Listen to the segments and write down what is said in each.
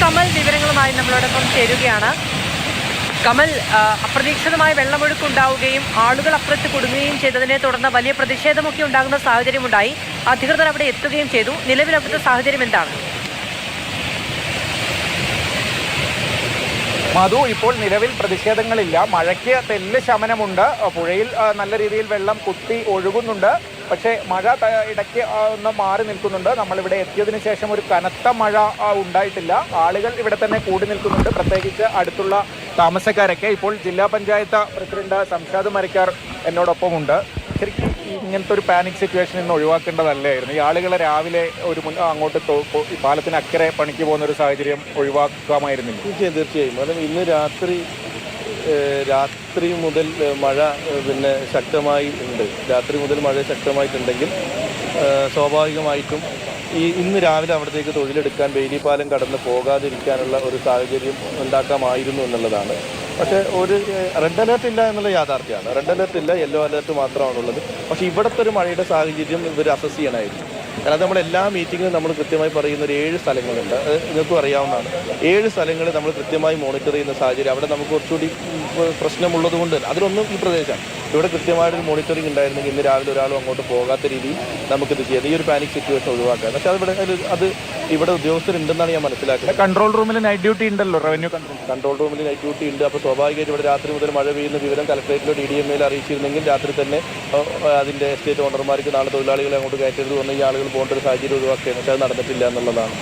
കമൽ വിവരങ്ങളുമായി നമ്മളോടൊപ്പം ചേരുകയാണ്. കമൽ, അപ്രതീക്ഷിതമായ വെള്ളമൊഴുക്കുണ്ടാവുകയും ആളുകൾ അപ്പുറത്ത് കുടുങ്ങുകയും ചെയ്തതിനെ തുടർന്ന് വലിയ പ്രതിഷേധമൊക്കെ ഉണ്ടാകുന്ന സാഹചര്യമുണ്ടായി. അധികൃതർ അവിടെ എത്തുകയും ചെയ്തു. നിലവിൽ അവിടുത്തെ സാഹചര്യം എന്താണ്? മധു, ഇപ്പോൾ നിലവിൽ പ്രതിഷേധങ്ങളില്ല. മഴയ്ക്ക് തെല്ല് ശമനമുണ്ട്. പുഴയിൽ നല്ല രീതിയിൽ വെള്ളം കുത്തി ഒഴുകുന്നുണ്ട്. പക്ഷേ മഴ ഇടയ്ക്ക് ഒന്ന് മാറി നിൽക്കുന്നുണ്ട്. നമ്മളിവിടെ എത്തിയതിനു ശേഷം ഒരു കനത്ത മഴ ഉണ്ടായിട്ടില്ല. ആളുകൾ ഇവിടെ തന്നെ കൂടി നിൽക്കുന്നുണ്ട്, പ്രത്യേകിച്ച് അടുത്തുള്ള താമസക്കാരൊക്കെ. ഇപ്പോൾ ജില്ലാ പഞ്ചായത്ത് പ്രസിഡന്റ് സംഷാദ് മരക്കാർ എന്നോടൊപ്പമുണ്ട്. ശരിക്കും ഇങ്ങനത്തെ ഒരു പാനിക് സിറ്റുവേഷൻ ഇന്ന് ഒഴിവാക്കേണ്ടതല്ലായിരുന്നു? ഈ ആളുകളെ രാവിലെ അങ്ങോട്ട് പാലത്തിന് അക്കരെ പണിക്ക് പോകുന്ന ഒരു സാഹചര്യം ഒഴിവാക്കാമായിരുന്നില്ല? തീർച്ചയായും. കാരണം ഇന്ന് രാത്രി മുതൽ മഴ ശക്തമായി ഉണ്ട്. രാത്രി മുതൽ മഴ ശക്തമായിട്ടുണ്ടെങ്കിൽ സ്വാഭാവികമായിട്ടും ഇന്ന് രാവിലെ അവിടത്തേക്ക് തൊഴിലെടുക്കാൻ വേലിപ്പാലം കടന്ന് പോകാതിരിക്കാനുള്ള ഒരു സാഹചര്യം ഉണ്ടാക്കാമായിരുന്നു എന്നുള്ളതാണ്. പക്ഷേ ഒരു റെഡ് അലേർട്ട് ഇല്ല എന്നുള്ള യാഥാർത്ഥ്യമാണ്. റെഡ് അലേർട്ട് ഇല്ല, യെല്ലോ അലേർട്ട് മാത്രമാണുള്ളത്. പക്ഷേ ഇവിടുത്തെ ഒരു മഴയുടെ സാഹചര്യം ഇവർ അസസ് ചെയ്യണമായിരുന്നു. കാരണം നമ്മൾ എല്ലാ മീറ്റിങ്ങിലും നമ്മൾ കൃത്യമായി പറയുന്ന ഒരു 7 സ്ഥലങ്ങളുണ്ട്. നിങ്ങൾക്കും അറിയാവുന്നതാണ്. 7 സ്ഥലങ്ങൾ നമ്മൾ കൃത്യമായി മോണിറ്റർ ചെയ്യുന്ന സാഹചര്യം. അവിടെ നമുക്ക് കുറച്ചുകൂടി പ്രശ്നമുള്ളത് കൊണ്ട് അതിലൊന്നും ഈ പ്രദേശമാണ്. ഇവിടെ കൃത്യമായിട്ടൊരു മോണിറ്ററിംഗ് ഉണ്ടായിരുന്നെങ്കിൽ ഇന്ന് രാവിലെ ഒരാളും അങ്ങോട്ട് പോകാത്ത രീതിയിൽ നമുക്കിത് ചെയ്യാം. ഈ ഒരു പാനിക് സിറ്റുവേഷൻ ഒഴിവാക്കാം. പക്ഷേ അത് ഇവിടെ ഉദ്യോഗസ്ഥരുണ്ടെന്നാണ് ഞാൻ മനസ്സിലാക്കുന്നത്. കൺട്രോൾ റൂമിൽ നൈറ്റ് ഡ്യൂട്ടി ഉണ്ടല്ലോ, റവന്യൂ കൺട്രോൾ റൂമിൽ നൈറ്റ് ഡ്യൂട്ടി ഉണ്ട്. അപ്പോൾ സ്വാഭാവികമായിട്ട് ഇവിടെ രാത്രി മുതൽ മഴ പെയ്യുന്ന വിവരം കലക്ടറേറ്റിലോ DDMയിൽ അറിയിച്ചിരുന്നെങ്കിൽ രാത്രി തന്നെ അതിൻ്റെ എസ്റ്റേറ്റ് ഓണർമാർക്ക് നാളെ തൊഴിലാളികളെ അങ്ങോട്ട് കയറ്റരുത് വന്ന് ഈ ആളുകൾ പോകേണ്ട ഒരു സാഹചര്യം ഒഴിവാക്കുകയാണ്. പക്ഷേ അത് നടന്നിട്ടില്ല എന്നുള്ളതാണ്.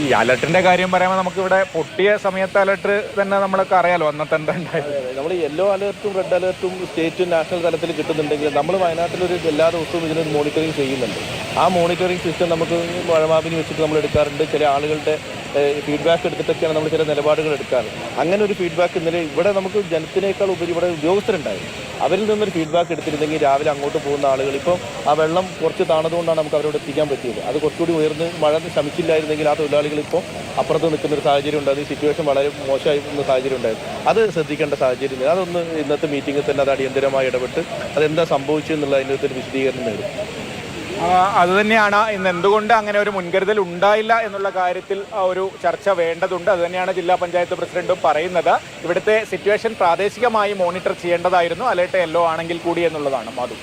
ഈ അലർട്ടിന്റെ കാര്യം പറയുമ്പോൾ നമുക്കിവിടെ പൊട്ടിയ സമയത്ത് അലർട്ട് തന്നെ നമ്മളൊക്കെ അറിയാലോ അന്നത്തെ എന്താ ഉണ്ടായത്. നമ്മൾ യെല്ലോ അലേർട്ടും റെഡ് അലേർട്ടും സ്റ്റേറ്റും നാഷണൽ തലത്തിൽ കിട്ടുന്നുണ്ടെങ്കിൽ നമ്മൾ വയനാട്ടിലൊരു എല്ലാ ദിവസവും ഇതിന് മോണിറ്ററിംഗ് ചെയ്യുന്നുണ്ട്. ആ മോണിറ്ററിംഗ് സിസ്റ്റം നമുക്ക് മഴമാപിനി വെച്ചിട്ട് നമ്മൾ എടുക്കാറുണ്ട്. ചില ആളുകളുടെ ഫീഡ്ബാക്ക് എടുത്തിട്ടൊക്കെയാണ് നമ്മൾ ചില നിലപാടുകൾ എടുക്കാറ്. അങ്ങനെ ഒരു ഫീഡ്ബാക്ക് ഇന്നലെ ഇവിടെ നമുക്ക് ജനത്തിനേക്കാൾ ഉപരി ഇവിടെ ഉദ്യോഗസ്ഥരുണ്ടായിരുന്നു. അവരിൽ നിന്നൊരു ഫീഡ്ബാക്ക് എടുത്തിരുന്നെങ്കിൽ രാവിലെ അങ്ങോട്ട് പോകുന്ന ആളുകൾ ഇപ്പം ആ വെള്ളം കുറച്ച് താണതുകൊണ്ടാണ് നമുക്ക് അവരോട് എത്തിക്കാൻ പറ്റിയത്. അത് കുറച്ചുകൂടി ഉയർന്ന് മഴ ശമിച്ചില്ലായിരുന്നെങ്കിൽ ആ തൊഴിലാളികൾ ഇപ്പോൾ അപ്പുറത്ത് നിൽക്കുന്ന ഒരു സാഹചര്യം ഉണ്ടായിരുന്നു. ഈ സിറ്റുവേഷൻ വളരെ മോശമായിരുന്ന സാഹചര്യം ഉണ്ടായിരുന്നു. അത് ശ്രദ്ധിക്കേണ്ട സാഹചര്യം. അതൊന്ന് ഇന്നത്തെ മീറ്റിങ്ങിൽ തന്നെ അത് അടിയന്തരമായി ഇടപെട്ട് അതെന്താ സംഭവിച്ചെന്നുള്ള അതിൻ്റെ ഒരു വിശദീകരണം നേടും. അതുതന്നെയാണ് ഇന്ന് എന്തുകൊണ്ട് അങ്ങനെ ഒരു മുൻകരുതൽ ഉണ്ടായില്ല എന്നുള്ള കാര്യത്തിൽ ഒരു ചർച്ച വേണ്ടതുണ്ട്. അതുതന്നെയാണ് ജില്ലാ പഞ്ചായത്ത് പ്രസിഡന്റും പറയുന്നത്. ഇവിടുത്തെ സിറ്റുവേഷൻ പ്രാദേശികമായി മോണിറ്റർ ചെയ്യേണ്ടതായിരുന്നു, അലേർട്ട് യെല്ലോ ആണെങ്കിൽ കൂടി എന്നുള്ളതാണ്. മധു.